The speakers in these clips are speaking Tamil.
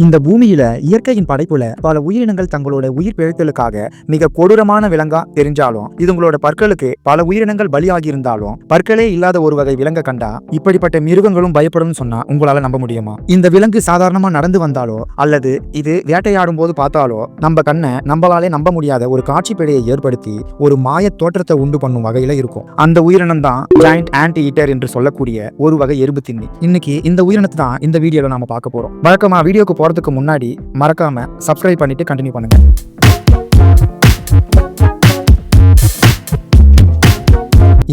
இந்த பூமியில இயற்கையின் படைப்புல பல உயிரினங்கள் தங்களோட உயிர் பிழைத்தலுக்காக மிக கொடூரமான விலங்கா தெரிஞ்சாலும் இதுங்களோட பற்களுக்கு பல உயிரினங்கள் பலியாகி இருந்தாலும் பற்களே இல்லாத ஒரு வகை விலங்க கண்டா இப்படிப்பட்ட மிருகங்களும் பயப்படும் சொன்னா உங்களால நம்ப முடியுமா? இந்த விலங்கு சாதாரணமா நடந்து வந்தாலோ அல்லது இது வேட்டையாடும் போது பார்த்தாலோ நம்ம கண்ணை நம்மளாலே நம்ப முடியாத ஒரு காட்சி பிழையை ஏற்படுத்தி ஒரு மாய தோற்றத்தை உண்டு பண்ணும் வகையில இருக்கும். அந்த உயிரினம் தான் ஜாயிண்ட் ஆன்டி ஈட்டர் என்று சொல்லக்கூடிய ஒரு வகை எறும்பு தின்னி. இன்னைக்கு இந்த உயிரினத்தை தான் இந்த வீடியோல நாம பார்க்க போறோம். வழக்கமா வீடியோக்கு போறதுக்கு முன்னாடி மறக்காம சப்ஸ்கிரைப் பண்ணிட்டு கண்டினியூ பண்ணுங்க.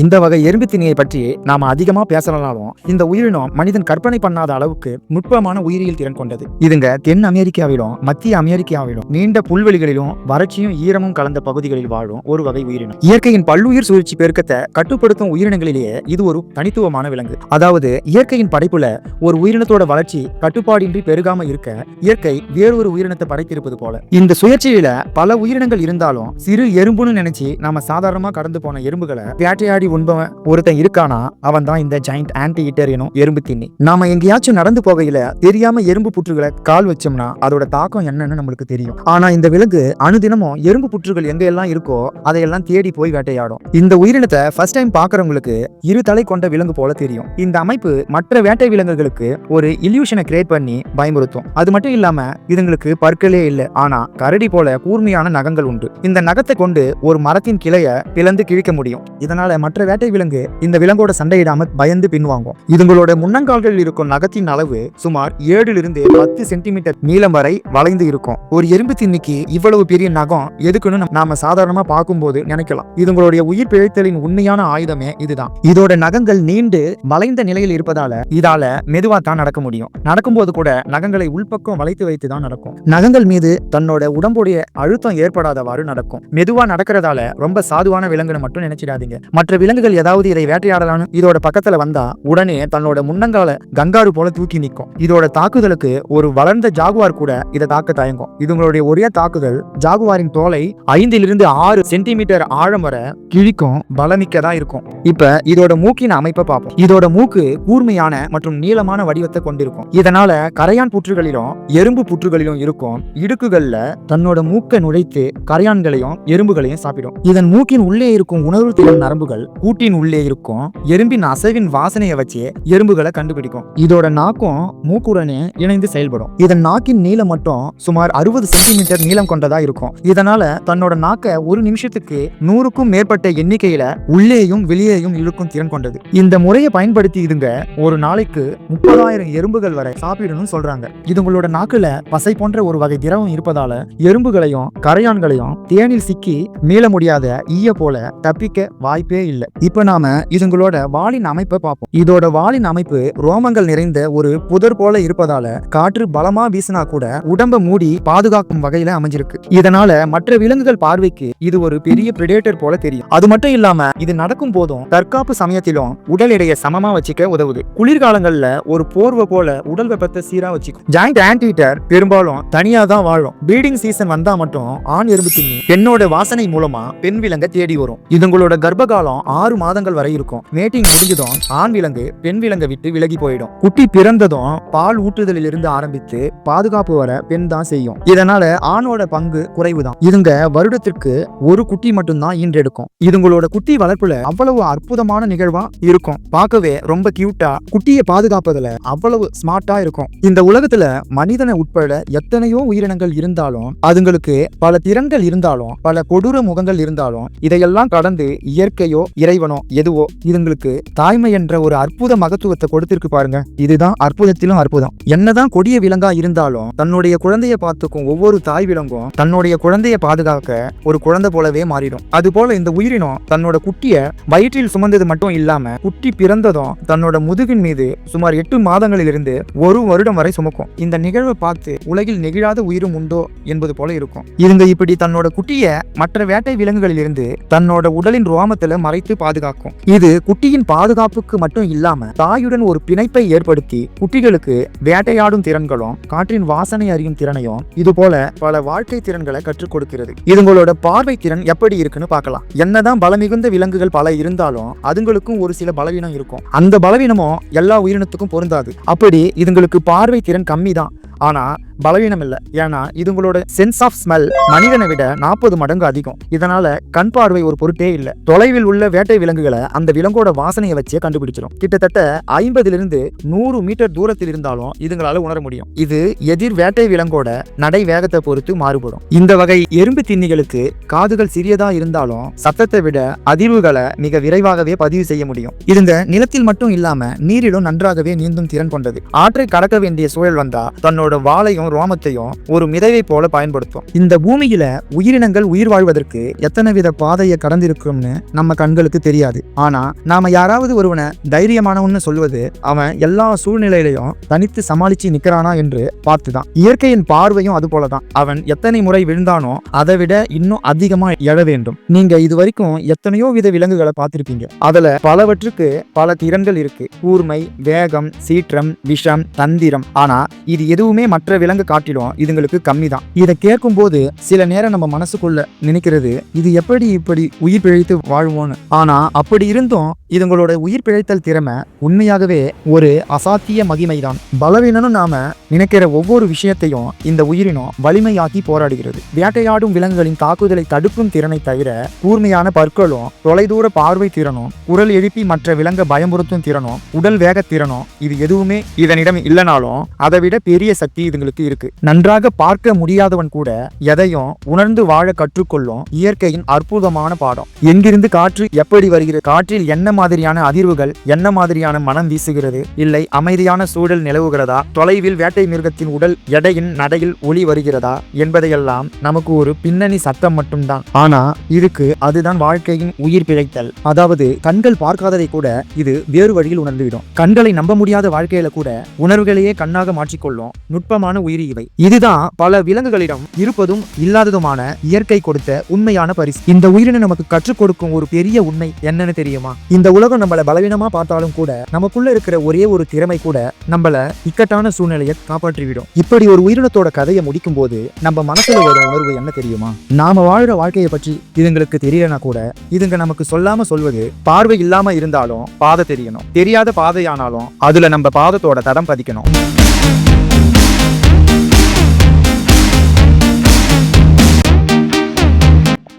இந்த வகை எறும்பு திணியை பற்றி நாம அதிகமா பேசலனாலும் இந்த உயிரினம் மனிதன் கற்பனை பண்ணாத அளவுக்கு நுட்பமான உயிரியல் திறன் கொண்டது. இதுங்க தென் அமெரிக்காவிலும் மத்திய அமெரிக்காவிலும் நீண்ட புல்வெளிகளிலும் வறட்சியும் ஈரமும் கலந்த பகுதிகளில் வாழும் ஒரு வகை உயிரினம். இயற்கையின் பல்லுயிர் சுழற்சி பெருக்கத்தை கட்டுப்படுத்தும் உயிரினங்களிலேயே இது ஒரு தனித்துவமான விலங்கு. அதாவது இயற்கையின் படைப்புல ஒரு உயிரினத்தோட வளர்ச்சி கட்டுப்பாடின்றி பெருகாம இருக்க இயற்கை வேறொரு உயிரினத்தை படைத்திருப்பது போல. இந்த சுழற்சியில பல உயிரினங்கள் இருந்தாலும் சிறு எறும்புன்னு நினைச்சு நாம சாதாரணமா கடந்து போன எறும்புகளை வேட்டையாடி உண்பவன் ஒருத்தன் இருக்கானா, அவன் தான் இந்த ஜாயிண்ட் ஆன்டி ஈட்டர் எனும் எறும்பு தின்னி. நாம எங்கேயாச்சும் நடந்து போகையில தெரியாம எறும்பு புற்றுகளை கால் வச்சோம்னா அதோட தாக்கம் என்னன்னு நம்மளுக்கு தெரியும். ஆனா இந்த விலங்கு அனுதினமும் எறும்பு புற்றுகள் எங்க எல்லாம் இருக்கோ அதையெல்லாம் தேடி போய் வேட்டையாடும். இந்த உயிரினத்தை ஃபர்ஸ்ட் டைம் பாக்குறவங்களுக்கு இரு தலை கொண்ட விலங்கு போல தெரியும். இந்த அமைப்பு மற்ற வேட்டை விலங்குகளுக்கு ஒரு இல்யூஷனை கிரியேட் பண்ணி பயமுறுத்தும். அது மட்டும் இல்லாம இதுங்களுக்கு பற்களே இல்லை, ஆனா கரடி போல கூர்மையான நகங்கள் உண்டு. இந்த நகத்தை கொண்டு ஒரு மரத்தின் கிளைய பிளந்து கிழிக்க முடியும். இதனால மற்ற வேட்டை விலங்கு இந்த விலங்கோட சண்டையிடாம பயந்து பின்வாங்கும். இதுங்களோட முன்னங்கால்களில் இருக்கும் நகத்தின் அளவு சுமார் 7 to 10 சென்டிமீட்டர் நீளம் வரை வளைந்து இருக்கும். ஒரு எறும்பு தின்னிக்கு இவ்வளவு பெரிய நகம் எதுக்குன்னு நாம சாதாரணமா பார்க்கும்போது நினைக்கலாம். இதுங்களுடைய உயிர் பிழைத்தலின் உண்மையான ஆயுதமே இதுதான். இதோட நகங்கள் நீண்டு வளைந்த நிலையில் இருப்பதால இதால மெதுவா தான் நடக்க முடியும். நடக்கும்போது கூட நகங்களை உள்பக்கம் வளைத்து வைத்து தான் நடக்கும். நகங்கள் மீது தன்னோட உடம்புடைய அழுத்தம் ஏற்படாதவாறு நடக்கும். மெதுவா நடக்கிறதால ரொம்ப சாதுவான விலங்குன்னு மட்டும் நினைச்சிடாதீங்க. மற்ற விலங்குகள் ஏதாவது இதை வேட்டையாடலான்னு இதோட பக்கத்துல வந்தா உடனே தன்னோட முன்னங்கால கங்காரு போல தூக்கி நிற்கும். இதோட தாக்குதலுக்கு ஒரு வளர்ந்த ஜாகுவார் கூட இதை தாக்க தயங்கும். இதுங்களுடைய ஒரே தாக்குதல் ஜாகுவாரின் தோலை 5 to 6 சென்டிமீட்டர் ஆழம் வர கிழிக்கும் பலமிக்கதா இருக்கும். இப்ப இதோட மூக்கின் அமைப்பை பார்ப்போம். இதோட மூக்கு கூர்மையான மற்றும் நீளமான வடிவத்தை கொண்டிருக்கும். இதனால கரையான் புற்றுகளிலும் எறும்பு புற்றுகளிலும் இருக்கும் இடுக்குகள்ல தன்னோட மூக்கை நுழைத்து கரையான்களையும் எறும்புகளையும் சாப்பிடும். இதன் மூக்கின் உள்ளே இருக்கும் உணர்வு திறன் நரம்புகள் கூட்டின் உள்ளே இருக்கும் எறும்பின் அசைவின் வாசனையை வச்சு எறும்புகளை கண்டுபிடிக்கும். இதோட நாக்கும் மூக்குடனே இணைந்து செயல்படும். இதன் நாக்கின் நீளம் மட்டும் சுமார் 60 சென்டிமீட்டர் நீளம் கொண்டதா இருக்கும். இதனால தன்னோட நாக்க ஒரு நிமிஷத்துக்கு 100க்கும் மேற்பட்ட எண்ணிக்கையில உள்ளேயும் வெளியேயும் இழுக்கும் திறன் கொண்டது. இந்த முறையை பயன்படுத்தி இதுங்க ஒரு நாளைக்கு 30,000 எறும்புகள் வரை சாப்பிடணும்னு சொல்றாங்க. இதுங்களோட நாக்குல பசை போன்ற ஒரு வகை திரவம் இருப்பதால எறும்புகளையும் கரையான்களையும் தேனில் சிக்கி மீள முடியாத ஈய போல தப்பிக்க வாய்ப்பே இல்லை. இப்ப நாம இதுங்களோட வாலின் அமைப்பை பார்ப்போம். இதோட வாலின் அமைப்பு ரோமங்கள் நிறைந்த ஒரு புதர் போல இருப்பதால காற்று பலமா வீசினா கூட உடம்ப மூடி பாதுகாக்கும் வகையில அமைஞ்சிருக்கு. இதனால மற்ற விலங்குகள் பார்வைக்கு இது ஒரு பெரிய பிரெடேட்டர் போல தெரியும். அது மட்டும் இல்லாம இது நடக்கும் போதும் தற்காப்பு சமயத்திலும் உடல் எடையை சமமா வச்சுக்க உதவுது. குளிர்காலங்கள்ல ஒரு போர்வை போல உடல் வெப்பத்தை சீரா வச்சுக்கும். ஜாயிண்ட் ஆன்டி ஈட்டர் பெரும்பாலும் தனியா தான் வாழும். ப்ரீடிங் சீசன் வந்தா மட்டும் ஆண் எறும்பு தின்னி பெண்ணோட வாசனை மூலமா பெண் விலங்க தேடி வரும். இதுங்களோட கர்ப்பகாலம் 6 மாதங்கள் வரை இருக்கும். மேட்டிங் முடிஞ்சதும் ஆண் விலங்கு பெண் விலங்கை விட்டு விலகி போயிடும். குட்டி பிறந்ததும் பால் ஊற்றுதலில் இருந்து ஆரம்பித்து பாதுகாப்பு வர பெண் தான் செய்யும். இதனால ஆணோட பங்கு குறைவுதான். இதுங்க வருடத்திற்கு ஒரு குட்டி மட்டும்தான் ஈன்றெடுக்கும். இதுங்களோட குட்டி வளர்ப்புல அவ்வளவு அற்புதமான நிகழ்வா இருக்கும். பார்க்கவே ரொம்ப கியூட்டா குட்டியை பாதுகாப்பதுல அவ்வளவு ஸ்மார்ட்டா இருக்கும். இந்த உலகத்துல மனிதனை உட்பட எத்தனையோ உயிரினங்கள் இருந்தாலும் அதுங்களுக்கு பல திறன்கள் இருந்தாலும் பல கொடூர முகங்கள் இருந்தாலும் இதையெல்லாம் கடந்து இயற்கையோ இறைவனோ எதுவோ இதுங்களுக்கு தாய்மை என்ற ஒரு அற்புத மகத்துவத்தை கொடுத்திருக்கு பாருங்க. இதுதான் அற்புதத்திலும் அற்புதம். என்னதான் கொடிய விலங்கா இருந்தாலும் தன்னுடைய குழந்தைய பார்த்துக்கும் ஒவ்வொரு தாய் விலங்கும் தன்னுடைய குழந்தைய பாதுகாக்க ஒரு குழந்தை போலவே மாறிடும். அது போல இந்த உயிரினம் தன்னோட குட்டிய வயிற்றில் சுமந்தது மட்டும் இல்லாம குட்டி பிறந்ததும் தன்னோட முதுகின் மீது சுமார் 8 மாதங்களிலிருந்து 1 வருடம் வரை சுமக்கும். இந்த நிகழ்வை பார்த்து உலகில் நெகிழாத உயிரும் உண்டோ என்பது போல இருக்கும். இதுங்க இப்படி தன்னோட குட்டிய மற்ற வேட்டை விலங்குகளில் இருந்து தன்னோட உடலின் ரோமத்துல மறைத்து பாதுகாக்கும். இது குட்டியின் பாதுகாப்புக்கு மட்டும் இல்லாம தாயுடன் ஒரு பிணைப்பை ஏற்படுத்தி குட்டிகளுக்கு வேட்டையாடும் திறன்களும் காற்றின் வாசனை அறியும் திறனையும் இது போல பல வாழ்க்கை திறன்களை கற்றுக் கொடுக்கிறது. இதுங்களோட பார்வை திறன் எப்படி இருக்குன்னு பார்க்கலாம். என்னதான் பலமிகுந்த விலங்குகள் பல இருந்தாலும் அதுங்களுக்கும் ஒரு சில பலவீனம் இருக்கும். அந்த பலவீனமும் எல்லா உயிரினத்துக்கும் பொருந்தாது. அப்படி இதுங்களுக்கு பார்வை திறன் கம்மி தான். ஆனா பலவீனம் இல்ல. ஏன்னா இதுங்களோட சென்ஸ் ஆஃப் ஸ்மெல் மனிதனை விட 40 மடங்கு அதிகம். இதனால கண் பார்வை ஒரு பொருட்டே இல்ல. தொலைவில் உள்ள வேட்டை விலங்குகளை அந்த விலங்கோட வாசனையை வச்சே கண்டுபிடிச்சிடும். கிட்டத்தட்ட 50 100 மீட்டர் தூரத்தில் இருந்தாலும் இதுங்களால உணர முடியும். இது எதிர் வேட்டை விலங்கோட நடை வேகத்தை பொறுத்து மாறுபடும். இந்த வகை எறும்பு தின்னிகளுக்கு காதுகள் சிறியதா இருந்தாலும் சத்தத்தை விட அதிர்வுகளை மிக விரைவாகவே பதிவு செய்ய முடியும். இதுங்க நிலத்தில் மட்டும் இல்லாம நீரிலும் நன்றாகவே நீந்தும் திறன் கொண்டது. ஆற்றை கடக்க வேண்டிய சூழல் வந்தா தன்னோட வாளையும் ரோமத்தையும் ஒரு மிதவை போல பயன்படுத்தும். இந்த பூமியில உயிரினங்கள் உயிர் வாழ்வதற்கு எத்தனை வித பாதையை கடந்திருக்கும்னு நம்ம கண்களுக்கு தெரியாது. ஆனா நாம யாராவது ஒருவனை தைரியமானவன்னு சொல்லுவது அவன் எல்லா சூழ்நிலையிலையும் தனித்து சமாளிச்சு நிக்கிறானா என்று பார்த்துதான். இயற்கையின் பார்வையும் அது போலதான். அவன் எத்தனை முறை விழுந்தானோ அதை விட இன்னும் அதிகமா எழ வேண்டும். நீங்க இது வரைக்கும் எத்தனையோ வித விலங்குகளை பார்த்திருப்பீங்க. அதுல பலவற்றுக்கு பல திறன்கள் இருக்கு. கூர்மை, வேகம், சீற்றம், விஷம், தந்திரம். ஆனா இது எதுவுமே மற்ற விலங்கு காட்டிலும் இதுங்களுக்கு கம்மி தான். இதை கேட்கும் போது சில நேரம் நம்ம மனசுக்குள்ள நினைக்கிறது, இது எப்படி இப்படி உயிர் பிழைத்து வாழ்வோன்னு. ஆனா அப்படி இருந்தும் இதுங்களோட உயிர் பிழைத்தல் திறமை உண்மையாகவே ஒரு அசாத்திய மகிமைதான். பலவீனனும் நாம நினைக்கிற ஒவ்வொரு விஷயத்தையும் இந்த உயிரினம் வலிமையாக்கி போராடுகிறது. வேட்டையாடும் விலங்குகளின் தாக்குதலை தடுக்கும் திறனை தவிர கூர்மையான பற்களும், தொலைதூர பார்வை திறனும், குரல் எழுப்பி மற்ற விலங்க பயமுறுத்தும் திறனும், உடல் வேக திறனும் இது எதுவுமே இதனிடம் இல்லைனாலும் அதை விட பெரிய சக்தி இதுங்களுக்கு இருக்கு. நன்றாக பார்க்க முடியாதவன் கூட எதையும் உணர்ந்து வாழ கற்றுக்கொள்ளும் இயற்கையின் அற்புதமான பாடம். எங்கிருந்து காற்று எப்படி வருகிறது, காற்றில் என்ன மாதிரியான அதிர்வுகள், என்ன மாதிரியான மனம் வீசுகிறது, இல்லை அமைதியான சூழல் நிலவுகிறதா, தொலைவில் வேட்டை மிருகத்தின் உடல் எடையின் நடையில் ஒளி வருகிறதா என்பதையெல்லாம் நமக்கு ஒரு பின்னணி சத்தம் மட்டும்தான். ஆனா இதுக்கு அதுதான் வாழ்க்கையின் உயிர் பிழைத்தல். அதாவது கண்கள் பார்க்காததை கூட இது வேறு வழியில் உணர்ந்துவிடும். கண்களை நம்ப முடியாத வாழ்க்கையில கூட உணர்வுகளையே கண்ணாக மாற்றிக்கொள்ளும் நுட்பமான உயிரி இவை. இதுதான் பல விலங்குகளிடம் இருப்பதும் இல்லாததுமான இயற்கை கொடுத்த உண்மையான பரிசு. இந்த உயிரினை நமக்கு கற்றுக் கொடுக்கும் ஒரு பெரிய உண்மை என்னன்னு தெரியுமா? இந்த உலகம் நம்மள பலவீனமா பார்த்தாலும் கூட நமக்குள்ள இருக்கிற ஒரே ஒரு திறமை கூட நம்மள இக்கட்டான சூழ்நிலையை காப்பாற்றிவிடும். இப்படி ஒரு உயிரினத்தோட கதையை முடிக்கும் போது நம்ம மனசுல வரும் உணர்வு என்ன தெரியுமா? நாம வாழ்ற வாழ்க்கையை பற்றி இதுங்களுக்கு தெரியலனா கூட இதுங்க நமக்கு சொல்லாம சொல்வது, பார்வை இல்லாம இருந்தாலும் பாதை தெரியணும், தெரியாத பாதையானாலும் அதுல நம்ம பாதத்தோட தடம் பதிக்கணும்.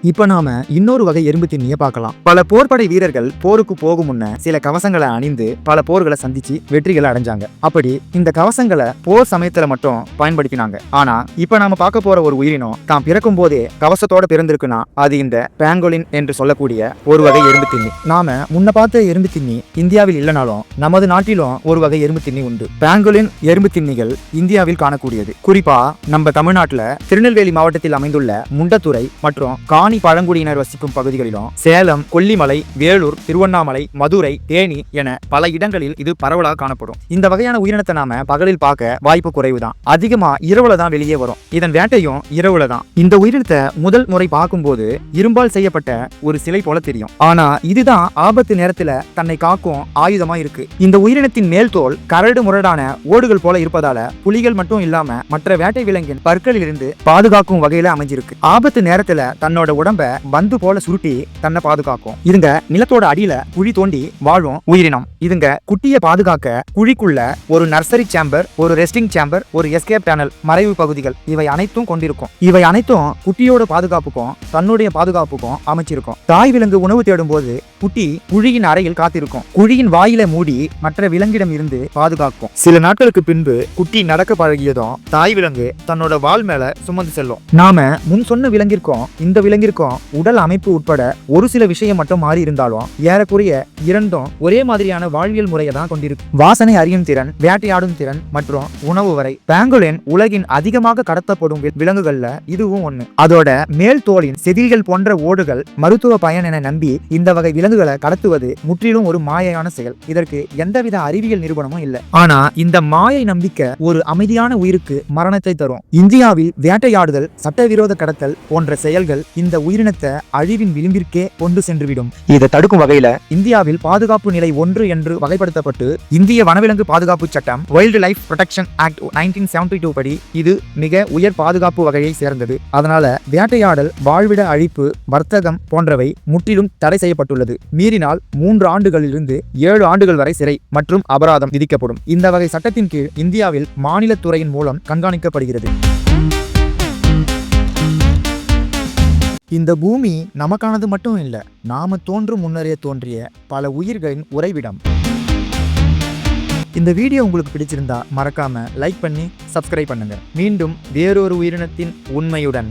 இப்ப நாம இன்னொரு வகை எறும்பு திண்ணியை பார்க்கலாம். பல போர்படை வீரர்கள் போருக்கு போகும் முன்ன சில கவசங்களை அணிந்து பல போர்களை சந்திச்சு வெற்றிகளை அடைஞ்சாங்க. அப்படி இந்த கவசங்களை போர் சமயத்துல மட்டும் பயன்படுத்தினாங்க. ஆனா இப்ப நாம பார்க்க போற ஒரு உயிரினம் தான் பிறக்கும் போதே கவசத்தோட பிறந்திருக்குன்னா அது இந்த பேங்கோலின் என்று சொல்லக்கூடிய ஒரு வகை எறும்பு திண்ணி. நாம முன்ன பார்த்த எறும்பு திண்ணி இந்தியாவில் இல்லைனாலும் நமது நாட்டிலும் ஒரு வகை எறும்பு திண்ணி உண்டு. பேங்கோலின் எறும்பு திண்ணிகள் இந்தியாவில் காணக்கூடியது. குறிப்பா நம்ம தமிழ்நாட்டுல திருநெல்வேலி மாவட்டத்தில் அமைந்துள்ள முண்டத்துறை மற்றும் பழங்குடியினர் வசிக்கும் பகுதிகளிலும், சேலம், கொல்லிமலை, வேலூர், திருவண்ணாமலை, மதுரை, தேனி என பல இடங்களில் இது பரவலாக காணப்படும். இந்த வகையான உயிரினத்தை நாம பகலில் பார்க்க வாய்ப்பு குறைவுதான். அதிகமா இரவுல தான் வெளியே வரும். இதன் வேட்டையும் இரவுல தான். இந்த உயிரினத்தை முதல் முறை பார்க்கும்போது இரும்பால் செய்யப்பட்ட ஒரு சிலை போல தெரியும். ஆனா இதுதான் ஆபத்து நேரத்துல தன்னை காக்கும் ஆயுதமா இருக்கு. இந்த உயிரினத்தின் மேல் தோல் கரடு முரடான ஓடுகள் போல இருப்பதால புலிகள் மட்டும் இல்லாம மற்ற வேட்டை விலங்கின் பற்களில் இருந்து பாதுகாக்கும் வகையில அமைஞ்சிருக்கு. ஆபத்து நேரத்துல தன்னோட உடம்ப பந்து போல சுருட்டி தன்னை பாதுகாக்கும். இதுங்க நிலத்தோட அடியில குழி தோண்டி வாழும் உயிரினம். இதுங்க குட்டியை பாதுகாக்க குழிக்குள்ள ஒரு நர்சரி சேம்பர், ஒரு ரெஸ்டிங் சேம்பர், ஒரு எஸ்கேப் டனல், மறைவு பகுதிகள் இவை அனைத்தும் கொண்டிருக்கும். இவை அனைத்தும் குட்டியோட பாதுகாப்புக்கும் தன்னுடைய பாதுகாப்புக்கும் அமைச்சிருக்கும். தாய் விலங்கு உணவு தேடும் போது குட்டி குழியின் அறையில் காத்திருக்கும். குழியின் வாயில மூடி மற்ற விலங்கிடம் இருந்து பாதுகாக்கும். சில நாட்களுக்கு பின்பு குட்டி நடக்க பழகியதும் தாய் விலங்கு தன்னோட வால் மேல சுமந்து செல்லும். நாம முன் சொன்ன விலங்கிற்கும் இந்த விலங்கிற்கும் உடல் அமைப்பு உட்பட ஒரு சில விஷயம் மட்டும் மாறி இருந்தாலும் ஏறக்குறைய இரண்டும் ஒரே மாதிரியான வாழ்வியல் முறையை தான் கொண்டிருக்கு. வாசனை அறியும் திறன், வேட்டையாடும் திறன் மற்றும் உணவு வரை பேங்கோலின் உலகின் அதிகமாக கடத்தப்படும் விலங்குகள்ல இதுவும் ஒண்ணு. அதோட மேல் தோலின் செதில்கள் போன்ற ஓடுகள் மருத்துவ பயன் என நம்பி இந்த வகை விலங்குகளை கடத்துவது முற்றிலும் ஒரு மாயையான செயல். இதற்கு எந்தவித அறிவியல் நிரூபணமும் இல்லை. ஆனா இந்த மாயை நம்பிக்கை ஒரு அமைதியான உயிருக்கு மரணத்தை தரும். இந்தியாவில் வேட்டையாடுதல், சட்டவிரோத கடத்தல் போன்ற செயல்கள் இந்த உயிரினத்தை அழிவின் விளிம்பிற்கே கொண்டு சென்றுவிடும். இதை தடுக்கும் வகையில இந்தியாவில் பாதுகாப்பு நிலை 1 என்று வகைப்படுத்தப்பட்டு இந்திய வனவிலங்கு பாதுகாப்பு சட்டம் வைல்டு லைஃப் ப்ரொடெக்ஷன் ஆக்ட் 1972 படி இது மிக உயர் பாதுகாப்பு வகையை சேர்ந்தது. அதனால வேட்டையாடல், வாழ்விட அழிப்பு, வர்த்தகம் போன்றவை முற்றிலும் தடை செய்யப்பட்டுள்ளது. மீறினால் 3 ஆண்டுகளிலிருந்து 7 ஆண்டுகள் வரை சிறை மற்றும் அபராதம் விதிக்கப்படும். இந்த வகை சட்டத்தின் கீழ் இந்தியாவில் மாநில துறையின் மூலம் கண்காணிக்கப்படுகிறது. இந்த பூமி நமக்கானது மட்டும் இல்ல, நாம தோன்றும் முன்னரே தோன்றிய பல உயிர்களின் உறைவிடம். இந்த வீடியோ உங்களுக்கு பிடிச்சிருந்தா மறக்காம லைக் பண்ணி சப்ஸ்கிரைப் பண்ணுங்க. மீண்டும் வேறொரு உயிரினத்தின் உண்மையுடன்